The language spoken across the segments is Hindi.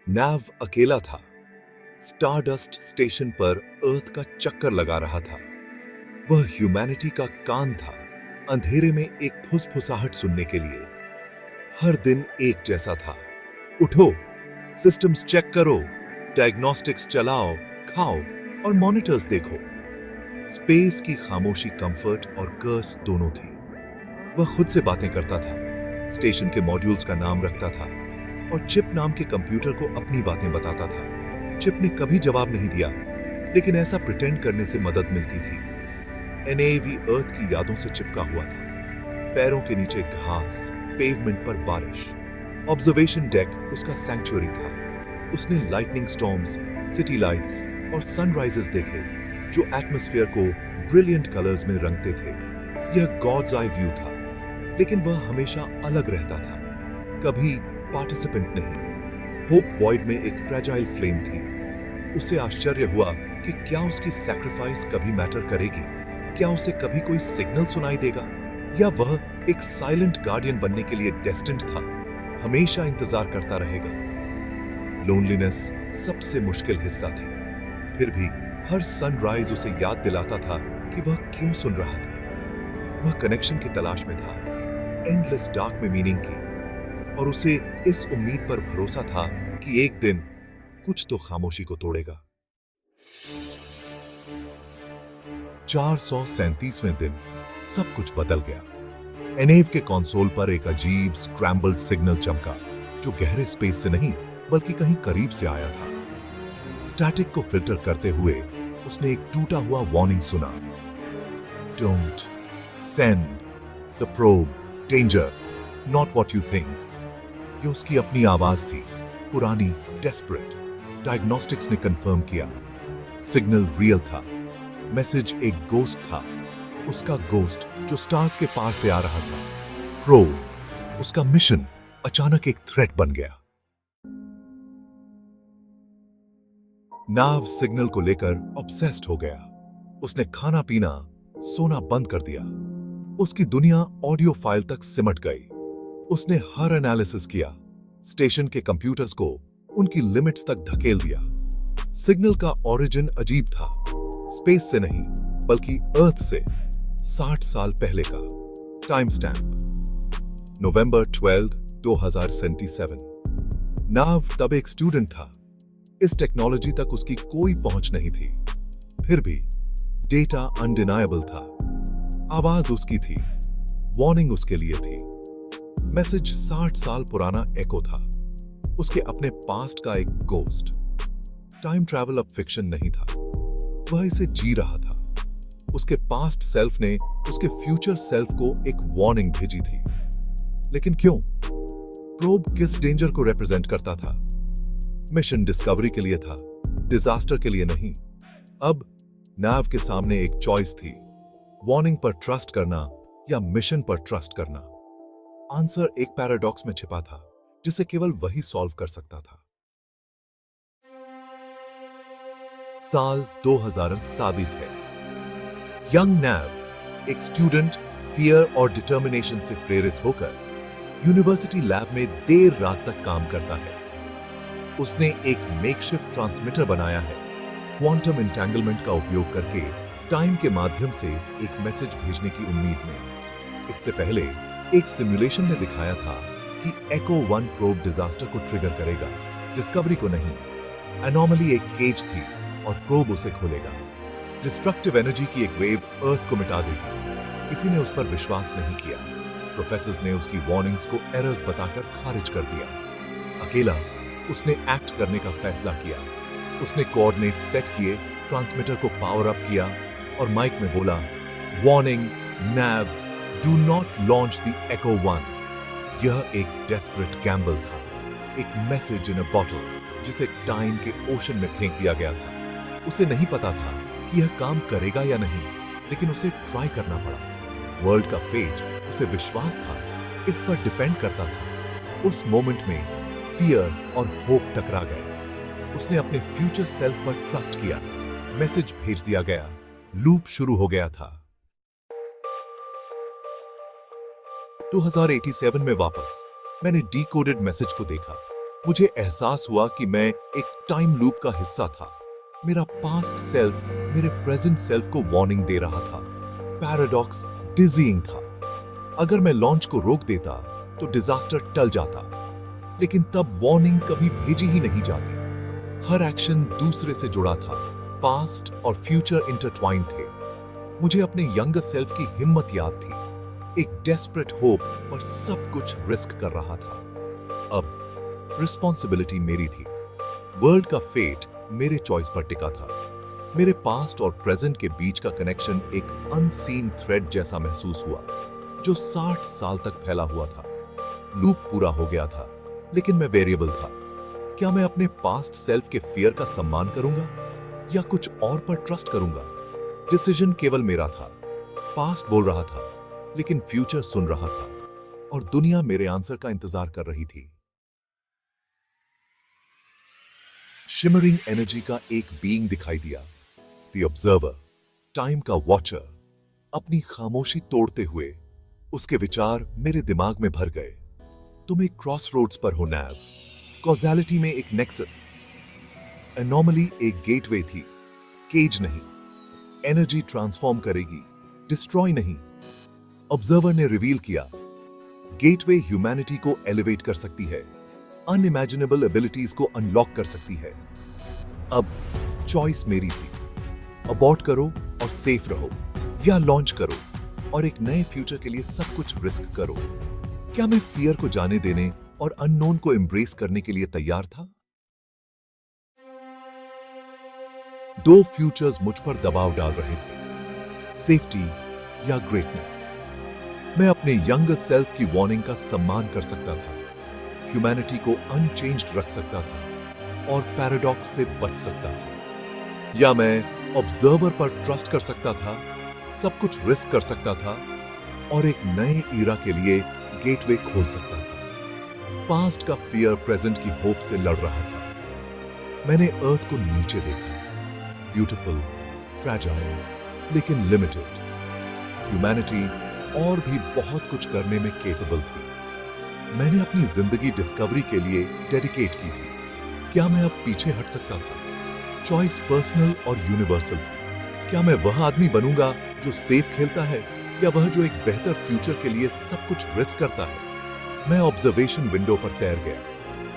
नैव अकेला था, स्टारडस्ट स्टेशन पर अर्थ का चक्कर लगा रहा था। वह ह्यूमैनिटी का कान था, अंधेरे में एक फुसफुसाहट सुनने के लिए। हर दिन एक जैसा था। उठो, सिस्टम्स चेक करो, डायग्नोस्टिक्स चलाओ, खाओ और मॉनिटर्स देखो। स्पेस की खामोशी कंफर्ट और कर्स दोनों थी। वह खुद से बातें करता था, स्टेशन के मॉड्यूल्स का नाम रखता था और चिप नाम के कंप्यूटर को अपनी बातें बताता था। चिप ने कभी जवाब नहीं दिया, लेकिन ऐसा प्रिटेंड करने से मदद मिलती थी। एनएवी अर्थ की यादों से चिपका हुआ था। पैरों के नीचे घास, पेवमेंट पर बारिश। ऑब्जर्वेशन डेक उसका सैंक्चुअरी था। उसने लाइटनिंग स्टॉर्म्स, सिटी लाइट्स और सनराइजेस देखे जो एटमॉस्फेयर को ब्रिलियंट कलर्स में रंगते थे। यह गॉड्स आई व्यू था, लेकिन वह हमेशा अलग रहता था, कभी पार्टिसिपेंट नहीं। होप वॉइड में एक फ्रेजाइल फ्लेम थी। उसे आश्चर्य हुआ कि क्या उसकी सैक्रिफाइस कभी मैटर करेगी। क्या उसे कभी कोई सिग्नल सुनाई देगा, या वह एक साइलेंट गार्डियन बनने के लिए डेस्टिन्ड था, हमेशा इंतजार करता रहेगा। लोनलीनेस सबसे मुश्किल हिस्सा थी, फिर भी हर सनराइज उसे याद दिलाता था कि वह क्यों सुन रहा था। वह कनेक्शन की तलाश में था, एंडलेस डार्क में मीनिंग की, और उसे इस उम्मीद पर भरोसा था कि एक दिन कुछ तो खामोशी को तोड़ेगा। 437वें दिन सब कुछ बदल गया। एनेव के कंसोल पर एक अजीब स्क्रैम्बल्ड सिग्नल चमका, जो गहरे स्पेस से नहीं बल्कि कहीं करीब से आया था। स्टैटिक को फिल्टर करते हुए उसने एक टूटा हुआ वार्निंग सुना, don't send the probe, danger, not what you think. ये उसकी अपनी आवाज थी, पुरानी, डेस्परेट। डायग्नोस्टिक्स ने कंफर्म किया, सिग्नल रियल था। मैसेज एक गोस्ट था, उसका गोस्ट जो स्टार्स के पार से आ रहा था। प्रोब, उसका मिशन अचानक एक थ्रेट बन गया। नाव सिग्नल को लेकर ऑब्सेस्ड हो गया। उसने खाना पीना, सोना बंद कर दिया। उसकी दुनिया ऑडियो फाइल तक सिमट गई। उसने हर एनालिसिस किया, स्टेशन के कंप्यूटर्स को उनकी लिमिट्स तक धकेल दिया। सिग्नल का ओरिजिन अजीब था, स्पेस से नहीं बल्कि अर्थ से, 60 साल पहले का। टाइम स्टैम्प नवंबर 12, 2077। नाव तब एक स्टूडेंट था। इस टेक्नोलॉजी तक उसकी कोई पहुंच नहीं थी। फिर भी डेटा अनडिनायबल था। आवाज उसकी थी, वार्निंग उसके लिए थी। मैसेज 60 साल पुराना एको था, उसके अपने पास्ट का एक गोस्ट। टाइम ट्रैवल अब फिक्शन नहीं था, वह इसे जी रहा था। उसके पास्ट सेल्फ ने उसके फ्यूचर सेल्फ को एक वार्निंग भेजी थी। लेकिन क्यों? प्रोब किस डेंजर को रिप्रेजेंट करता था? मिशन डिस्कवरी के लिए था, डिजास्टर के लिए नहीं। अब नाव के सामने एक चॉइस थी, वार्निंग पर ट्रस्ट करना या मिशन पर ट्रस्ट करना। आंसर एक पैराडॉक्स में छिपा था, जिसे केवल वही सॉल्व कर सकता था। साल 2027 है। यंग नैव, एक स्टूडेंट, फियर और डिटर्मिनेशन से प्रेरित होकर यूनिवर्सिटी लैब में देर रात तक काम करता है। उसने एक मेकशिफ्ट ट्रांसमीटर बनाया है, क्वांटम एंटेंगलमेंट का उपयोग करके टाइम के माध्यम से एक मैसेज भेजने की उम्मीद में। इससे पहले एक सिमुलेशन ने दिखाया था कि एको 1 प्रोब डिजास्टर को ट्रिगर करेगा, डिस्कवरी को नहीं। एनॉमली एक केज थी और प्रोब उसे खोलेगा। डिस्ट्रक्टिव एनर्जी की एक वेव अर्थ को मिटा देगी। किसी ने उस पर विश्वास नहीं किया। प्रोफेसर्स ने उसकी वार्निंग्स को एरर्स बताकर खारिज कर दिया। अकेला उसने एक्ट करने का फैसला किया। उसने कोऑर्डिनेट सेट किए, ट्रांसमीटर को पावर अप किया और माइक में बोला, warning nav, do not launch the Echo 1। यह एक डेस्परेट गैम्बल था, एक मैसेज इन अ बॉटल जिसे टाइम के ओशन में फेंक दिया गया था। उसे नहीं पता था कि यह काम करेगा या नहीं, लेकिन उसे ट्राई करना पड़ा। वर्ल्ड का फेट, उसे विश्वास था, इस पर डिपेंड करता था। उस मोमेंट में फियर और होप टकरा गए। उसने अपने फ्यूचर सेल्फ पर ट्रस्ट किया। मैसेज भेज दिया गया, लूप शुरू हो गया था। 2087 में वापस मैंने डीकोडेड मैसेज को देखा। मुझे एहसास हुआ कि मैं एक टाइम लूप का हिस्सा था। मेरा पास्ट सेल्फ मेरे प्रेजेंट सेल्फ को वार्निंग दे रहा था। पैराडॉक्स डिजीइंग था। अगर मैं लॉन्च को रोक देता तो डिजास्टर टल जाता, लेकिन तब वार्निंग कभी भेजी ही नहीं जाती। हर एक्शन दूसरे से जुड़ा था। पास्ट और फ्यूचर इंटरट्वाइंड थे। मुझे अपने यंगर सेल्फ की हिम्मत याद थी, एक डेस्परेट होप पर सब कुछ रिस्क कर रहा था। अब रिस्पॉन्सिबिलिटी मेरी थी। वर्ल्ड का फेट मेरे चॉइस पर टिका था। मेरे पास्ट और प्रेजेंट के बीच का कनेक्शन एक अनसीन थ्रेड जैसा महसूस हुआ, जो 60 साल तक फैला हुआ था। लूप पूरा हो गया था, लेकिन मैं वेरिएबल था। क्या मैं अपने पास्ट सेल्फ के फियर का सम्मान करूंगा या कुछ और पर ट्रस्ट करूंगा? डिसीजन केवल मेरा था। पास्ट बोल रहा था, लेकिन फ्यूचर सुन रहा था, और दुनिया मेरे आंसर का इंतजार कर रही थी। शिमरिंग एनर्जी का एक बीइंग दिखाई दिया, द ऑब्जर्वर, टाइम का वॉचर। अपनी खामोशी तोड़ते हुए उसके विचार मेरे दिमाग में भर गए। तुम एक क्रॉसरोड्स पर हो नैव, कॉज़ैलिटी में एक नेक्सस। एनॉमली एक गेटवे थी, केज नहीं। एनर्जी ट्रांसफॉर्म करेगी, डिस्ट्रॉय नहीं। ऑब्जर्वर ने रिवील किया, गेटवे ह्यूमैनिटी को एलिवेट कर सकती है, अनइमेजिनेबल एबिलिटीज को अनलॉक कर सकती है। अब चॉइस मेरी थी, अबॉर्ट करो और सेफ रहो, या लॉन्च करो और एक नए फ्यूचर के लिए सब कुछ रिस्क करो। क्या मैं फियर को जाने देने और अननोन को एम्ब्रेस करने के लिए तैयार था? दो फ्यूचर्स मुझ पर दबाव डाल रहे थे, सेफ्टी या ग्रेटनेस। मैं अपने यंगर सेल्फ की वार्निंग का सम्मान कर सकता था, ह्यूमैनिटी को अनचेंज्ड रख सकता था और पैराडॉक्स से बच सकता था। या मैं ऑब्जर्वर पर ट्रस्ट कर सकता था, सब कुछ रिस्क कर सकता था और एक नए ईरा के लिए गेटवे खोल सकता था। पास्ट का फियर प्रेजेंट की होप से लड़ रहा था। मैंने अर्थ को नीचे देखा, ब्यूटीफुल, फ्रैजाइल, लेकिन लिमिटेड। ह्यूमैनिटी और भी बहुत कुछ करने में केपेबल थी। मैंने अपनी जिंदगी डिस्कवरी के लिए डेडिकेट की थी। क्या मैं अब पीछे हट सकता था? चॉइस पर्सनल और यूनिवर्सल थी। क्या मैं वह आदमी बनूंगा जो सेफ खेलता है, या वह जो एक बेहतर फ्यूचर के लिए सब कुछ रिस्क करता है? मैं ऑब्जर्वेशन विंडो पर तैर गया,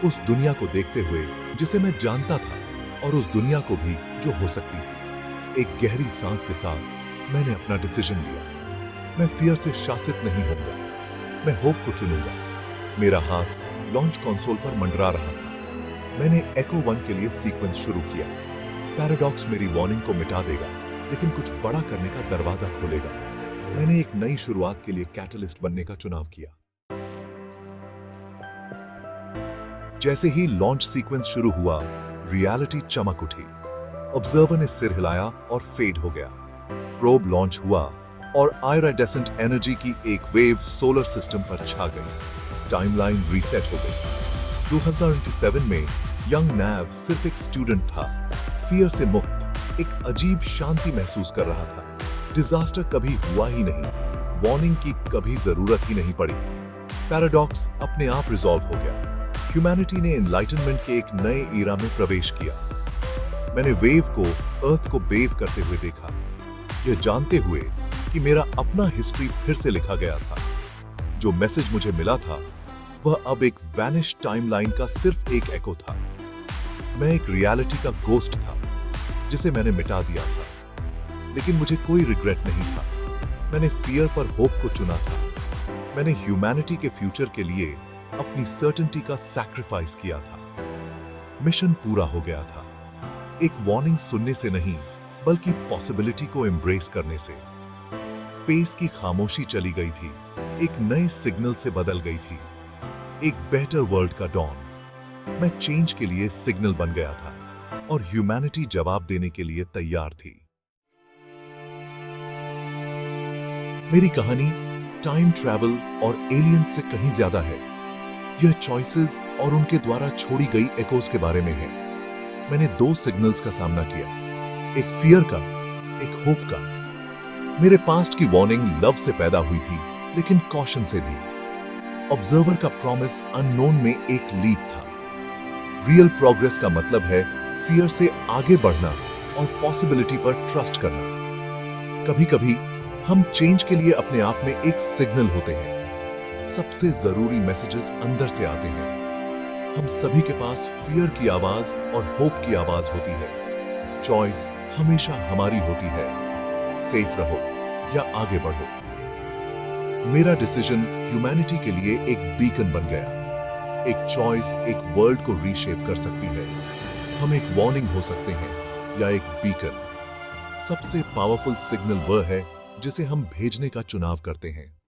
उस दुनिया को देखते हुए जिसे मैं जानता था और उस दुनिया को भी जो हो सकती थी। एक गहरी सांस के साथ मैंने अपना डिसीजन लिया। मैं फियर से शासित नहीं होऊंगा, मैं होप को चुनूंगा। मेरा हाथ लॉन्च कंसोल पर मंडरा रहा था। मैंने एको 1 के लिए सीक्वेंस शुरू किया। पैराडॉक्स मेरी वार्निंग को मिटा देगा, लेकिन कुछ बड़ा करने का दरवाजा खोलेगा। मैंने एक नई शुरुआत के लिए कैटलिस्ट बनने का चुनाव किया। जैसे ही लॉन्च सीक्वेंस शुरू हुआ, रियलिटी चमक उठी। ऑब्जर्वर ने सिर हिलाया और फेड हो गया। प्रोब लॉन्च हुआ और आयराडेसेंट एनर्जी की एक वेव सोलर सिस्टम पर छा गई। टाइमलाइन रीसेट हो गई। 2007 में यंग नैव सिर्फ एक स्टूडेंट था, फियर से मुक्त, एक अजीब शांति महसूस कर रहा था। डिजास्टर कभी हुआ ही नहीं, वार्निंग की कभी जरूरत ही नहीं पड़ी। पैराडॉक्स अपने आप रिजॉल्व हो गया। ह्यूमैनिटी ने एनलाइटनमेंट के एक नए ईरा में प्रवेश किया। मैंने वेव को अर्थ को बेद करते हुए देखा, यह जानते हुए कि मेरा अपना हिस्ट्री फिर से लिखा गया था। जो मैसेज मुझे मिला था वह अब एक वैनिश टाइमलाइन का सिर्फ एक एको था। मैं एक रियलिटी का गोस्ट था जिसे मैंने मिटा दिया था, लेकिन मुझे कोई रिग्रेट नहीं था। मैंने फियर पर होप को चुना था। मैंने ह्यूमैनिटी के फ्यूचर के लिए अपनी सर्टेनिटी का सैक्रिफाइस किया था। मिशन पूरा हो गया था, एक वार्निंग सुनने से नहीं, बल्कि पॉसिबिलिटी को एम्ब्रेस करने से। स्पेस की खामोशी चली गई थी, एक नए सिग्नल से बदल गई थी, एक बेहतर वर्ल्ड का डॉन। मैं चेंज के लिए सिग्नल बन गया था और ह्यूमैनिटी जवाब देने के लिए तैयार थी। मेरी कहानी टाइम ट्रैवल और एलियंस से कहीं ज्यादा है। यह चॉइसेस और उनके द्वारा छोड़ी गई एकोस के बारे में है। मैंने दो सिग्नल्स का सामना किया, एक फियर का, एक होप का। मेरे पास्ट की वार्निंग लव से पैदा हुई थी, लेकिन कॉशन से भी। ऑब्जर्वर का प्रॉमिस अननोन में एक लीप था, रियल प्रोग्रेस का मतलब है फियर से आगे बढ़ना और पॉसिबिलिटी पर ट्रस्ट करना। कभी कभी हम चेंज के लिए अपने आप में एक सिग्नल होते हैं। सबसे जरूरी मैसेजेस अंदर से आते हैं। हम सभी के पास फियर की आवाज और होप की आवाज होती है। चॉइस हमेशा हमारी होती है, सेफ रहो या आगे बढ़ो। मेरा डिसीजन ह्यूमैनिटी के लिए एक बीकन बन गया। एक चॉइस एक वर्ल्ड को रीशेप कर सकती है। हम एक वार्निंग हो सकते हैं या एक बीकन। सबसे पावरफुल सिग्नल वह है जिसे हम भेजने का चुनाव करते हैं।